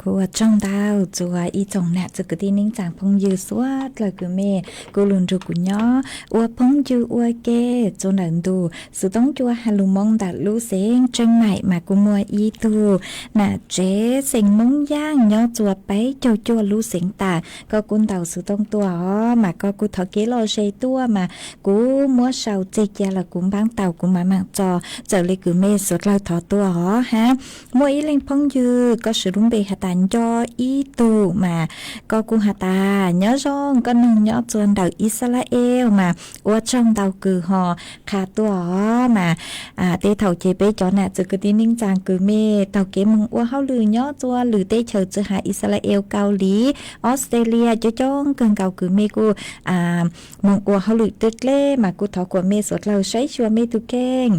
của trong đào chùa ý chồng nè chụp cái tin nín chẳng phong dư suốt lời của mẹ cô luôn rồi của nhỏ ua phong dư ua kê cho nợ đủ sự tống chùa hà lù mong đã lú sen chân mày mà cô mua ý tu nè chế sen mong giang nhỏ chùa bấy cho chùa lú sen ta có cún tàu sự tống tua mà có cô thọ kế lo xây tua mà cô mua sầu chê cha là cũng bán tàu cũng mà mạng cho giờ lấy của mẹ suốt lời thọ tua ha mua ý lên phong dư có sự đúng bề hạt tàn cho ý tu mà có cô hạt ta nhớ rong có nâng nhỏ chuồn đầu Israel mà ở trong tàu cử họ khá tua mà tê thầu chế bế cho nè từ cái tin ninh chàng cử mê tàu kế mừng ở hao lử nhỏ chua lử tê chờ chữ hạ Israel Cao Lý Australia cho chong cần cầu cử mê cô mừng ở hao lử tết lê mà cô thọ của mê sốt lâu sấy chua mê tu keng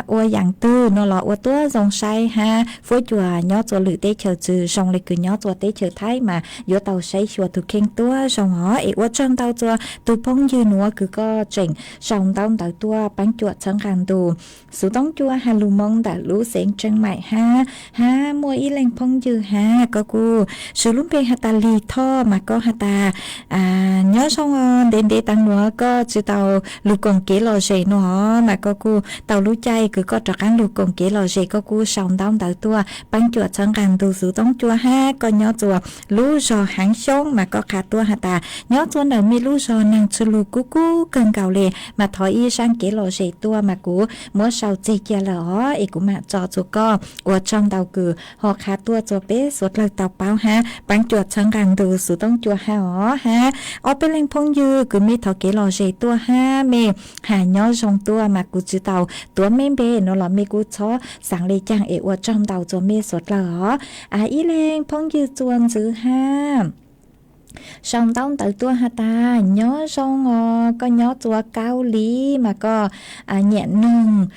ở dạng tư nó lọ ở tua dòng say ha phối chùa nhỏ chua lử tê chờ chữ song lịch cứ nhỏ chùa tê chờ thái mà vô tàu sấy chùa tu keng tua song họ ở trong tàu chùa tu phong dư núa cứ có chỉnh song tàu tàu tua bánh chùa chẳng hàng tù số tông chùa hà lù mong đã lú sen chân mày ha mua ý lên phong dư ha có cô số lúc bên hà ta lì tho mà có hà ta nhớ xong đến để tăng nữa có chữ tàu lù còn kế lò dày nữa mà có cô tàu lú chay cứ có trạc ăn lù còn kế lò dày có cô song tàu tàu tua bánh chùa chẳng hàng tù số tông chùa ha có nhớ chùa lú giò hãng sống mà có khá tua hà ta nhớ chùa nào mi lú giò nàng chù lù cú cú cần cầu lề mà thổi y sang kế lò dày tua mà cú mua sau chơi chia lỡ ấy cũng mà cho chú co ở trong tàu cử họ khá tua cho bé suốt lời tàu bao ha bánh chuột chẳng càng từ sự tông chùa ha ở bên lên phong dư cứ mi thọ kế lò dày tua ha mẹ hà nhớ trong tua mà cú chữ tàu tua mềm bê nó là mẹ cú cho sáng lê chàng ở trong tàu cho mẹ suốt lỡ ý lên phong dư chuồn chữ ha song tông tự tua hà ta nhớ song có nhớ tua Cao Lý mà có nhẹ nâng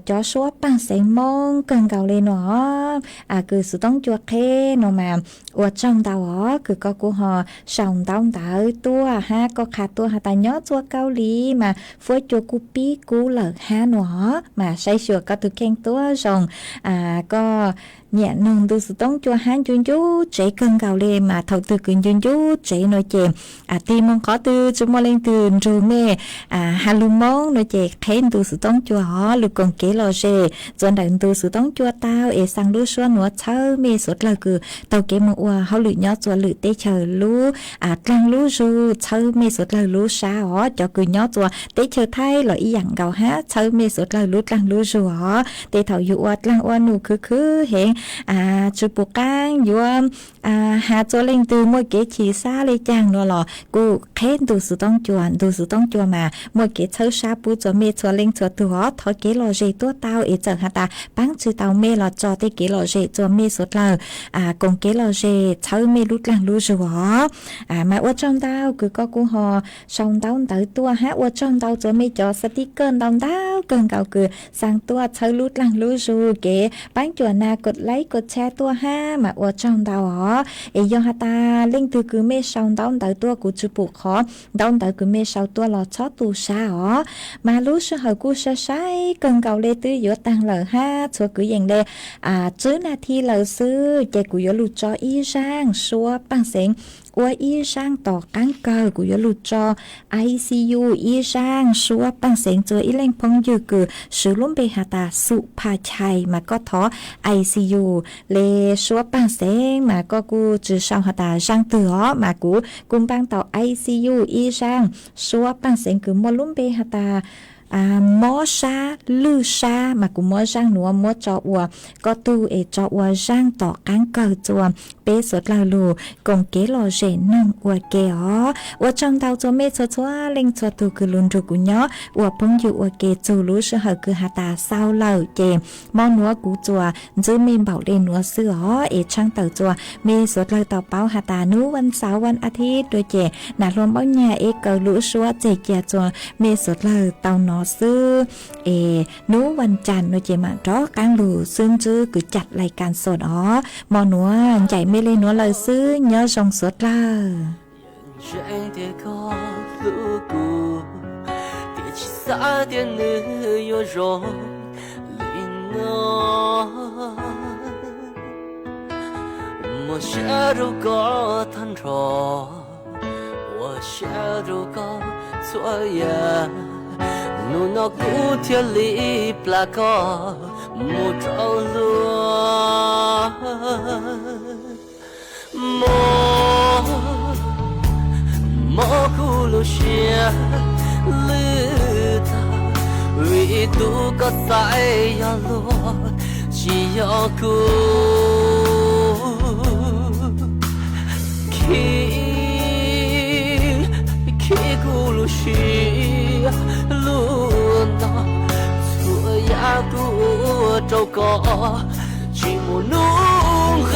cho số bằng sáng mong cần cầu lên nó cứ sự tông chua khê nó mà ở trong tàu cứ có của họ song tông tự tua ha có khá tua hà ta nhớ tua Cao Lý mà phối chua cú bí cú lợn ha nó mà say sửa có từ khen tua rồng có nhẹ nâng từ sự tông chua hán chuyên chú chế cần cầu lên mà thầu từ cường chuyên chú chế nói chèm tim mong có từ chúng mong lên từ rồi mẹ hà lùm mong nói chè khen từ sự tông chua họ lục còn kế lò dê dọn đựng từ sự tông chua tao e sang lú xua nữa chớ mẹ sốt lời cứ tàu kế mong ua họ lử nhớ chua lử tê chờ lú trăng lú ru chớ mẹ sốt lời lú xa họ cho cứ nhớ chua tê chờ thay lời ý dặn gạo hát chớ mẹ sốt lời lú trăng lú ru họ tê thầu dụ trăng ua nụ khứ khứ hẹn chú bộ cang yếu hà cho lên từ mỗi cái chỉ xa lên chàng nữa là cô khen đồ sự tông chuan mà mỗi cái thâu sa bu cho mê cho lên cho từ đó thọ cái lò dây tua tao ý chẳng hả ta bán chữ tao mê là cho tới cái lò dây cho mê sốt lờ còn cái lò dây thâu mê lút lăng lút rồi mà ở trong tao cứ có cô họ xong tao tới tua hát ở trong tao cho mê cho sticker tao tao cần cậu cứ sang tua thâu lút lăng lút rồi cái bán chuan na cột lấy cột xe tua ha mà ở trong tao họ ý do hả ta lên từ cứ mê xong tao tới tua của chú bộ khó tao tới cứ mê sau tua lò chó tu sa họ mà lúc sau hồi cô sa sai cần cầu lê tư giữa tăng lờ ha cho cứ dành lê chứ na thi lờ sư chạy của giữa lụt cho y sang xua bằng xén qua y sang tỏ cán cờ của giữa lụt cho ICU y sang xua bằng xén cho y lên phong dư cử sự luôn bề hạ ta sụ pa chai mà có thó ICU lê xua bằng xén mà có cô trừ sau hạ ta sang từ đó mà của cùng ban tàu ICU y sang xua bằng xén cứ mua luôn bề hạ ta mó sa lư sa mà cũng mó rang nữa mó cho ua có tu cho ua rang tỏ cán cờ chùa bé sốt lao lù còn kế lò rể nâng ua kê ó ua trong tàu cho mê cho chúa lên cho tu cứ luôn rồi của nhó ua phong dụ ua kê chù lú sư hờ cứ hà ta sao lờ chè mó núa cú chùa giữ mê bảo lên núa sư ó trong tàu chùa mê sốt lao tàu báo hà ta núวันเสาร์วันอาทิตย์đôi chè nà luôn báo nhà cờ lú xua chè chè chùa mê sốt lao tàu nó sư núวันจันทร์nó chỉ mà đó cán lù xương chứ cứ chặt lại can sổ đó mò núa chạy mê lên núa lời sư nhớ dòng suốt la我下周高谈着，我下周高错呀。努那古天里不拉高，木着路，莫古路下路的，唯独个在呀路，只要古。去古路西路那，错呀古周高，寂寞浓黑。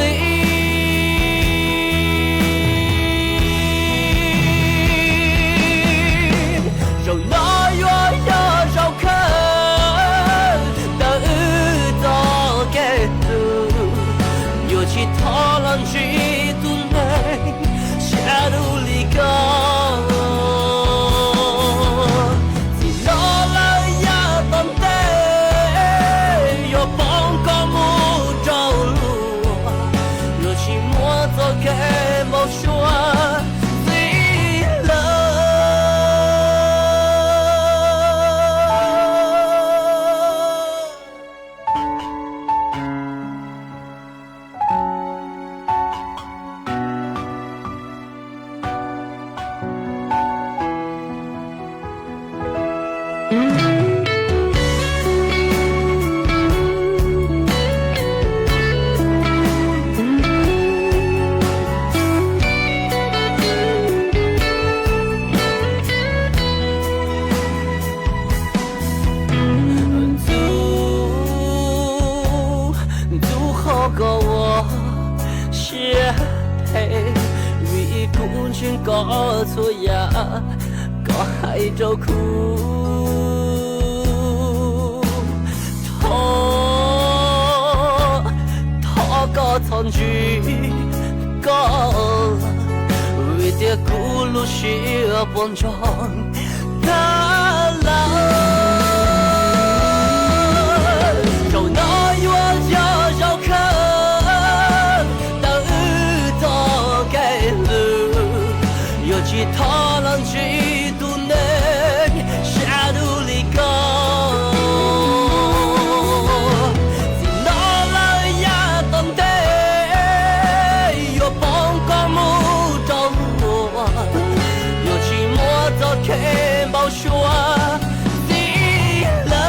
手拿月呀绕看，等到给路，有其他人去度内，下路里高。có错呀，có hai trâu khu thọ có thon chữ có vì tiếc cũ lúc xưa buồn tròn ta là trâu nói yêu cho rau khơi ta to cái lư yêu chỉ thọ lần chỉ tu nên sẽ đủ lý có khen bao xua tí lơ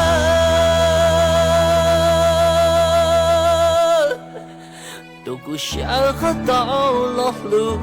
想和到老路。